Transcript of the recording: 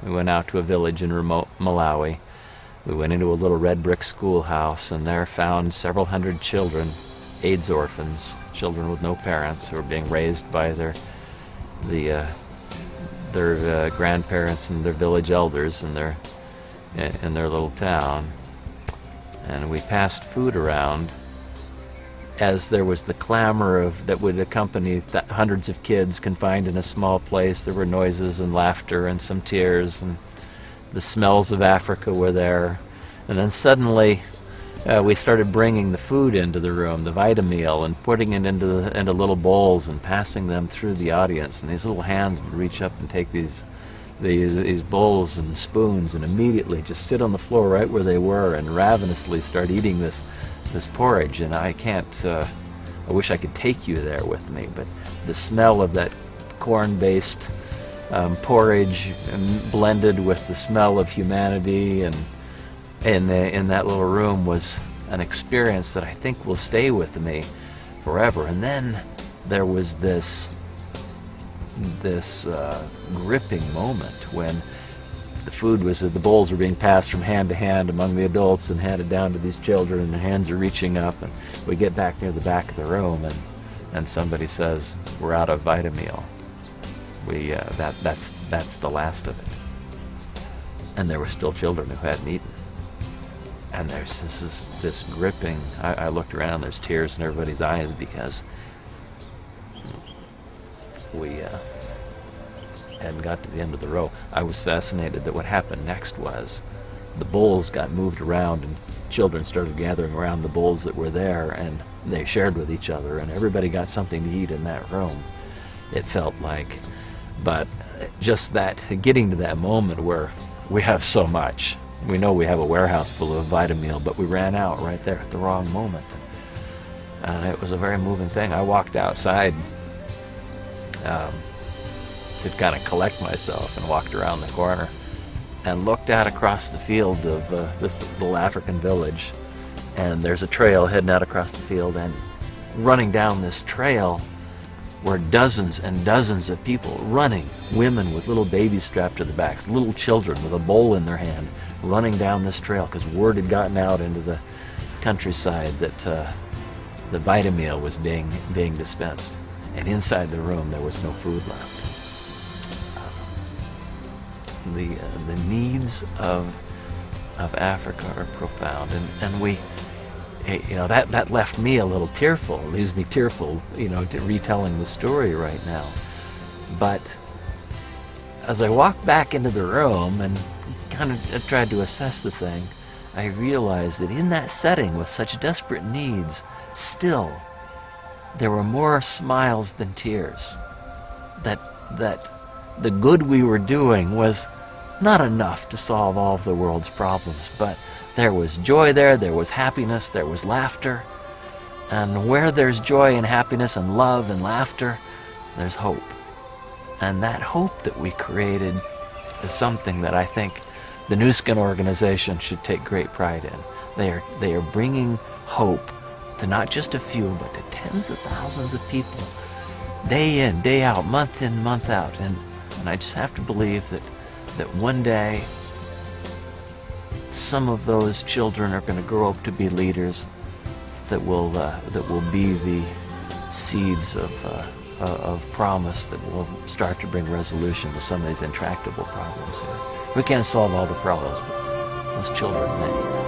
We went out to a village in remote Malawi. We went into a little red brick schoolhouse and there found several hundred children, AIDS orphans, children with no parents, who were being raised by their grandparents and their village elders in their little town. And we passed food around as there was the clamor that would accompany hundreds of kids confined in a small place. There were noises and laughter and some tears, and the smells of Africa were there. And then suddenly we started bringing the food into the room, the Vitameal, and putting it into little bowls and passing them through the audience. And these little hands would reach up and take these bowls and spoons and immediately just sit on the floor right where they were and ravenously start eating this porridge. And I wish I could take you there with me, but the smell of that corn-based porridge blended with the smell of humanity and in that little room was an experience that I think will stay with me forever. And then there was this gripping moment when the bowls were being passed from hand to hand among the adults and handed down to these children, and the hands are reaching up, and we get back near the back of the room and somebody says, "We're out of Vitameal. That's the last of it." And there were still children who hadn't eaten. And there's this gripping. I looked around, there's tears in everybody's eyes because we hadn't got to the end of the row. I was fascinated that what happened next was the bowls got moved around and children started gathering around the bowls that were there, and they shared with each other, and everybody got something to eat in that room, it felt like. But just that, getting to that moment where we have so much. We know we have a warehouse full of Vitameal, but we ran out right there at the wrong moment. And it was a very moving thing. I walked outside to kind of collect myself and walked around the corner and looked out across the field of this little African village. And there's a trail heading out across the field, and running down this trail were dozens and dozens of people running, women with little babies strapped to their backs, little children with a bowl in their hand, running down this trail because word had gotten out into the countryside that the Vitameal was being dispensed. And inside the room there was no food left. The needs of Africa are profound, and we, that left me a little tearful. It leaves me tearful, retelling the story right now. But as I walked back into the room and kind of tried to assess the thing, I realized that in that setting with such desperate needs, still there were more smiles than tears. That the good we were doing was not enough to solve all of the world's problems, but there was joy there was happiness, there was laughter. And where there's joy and happiness and love and laughter, there's hope. And that hope that we created is something that I think the New Skin organization should take great pride in. They are bringing hope to not just a few, but to tens of thousands of people, day in, day out, month in, month out. And I just have to believe that one day some of those children are going to grow up to be leaders that will be the seeds of promise that will start to bring resolution to some of these intractable problems here. We can't solve all the problems, but those children may.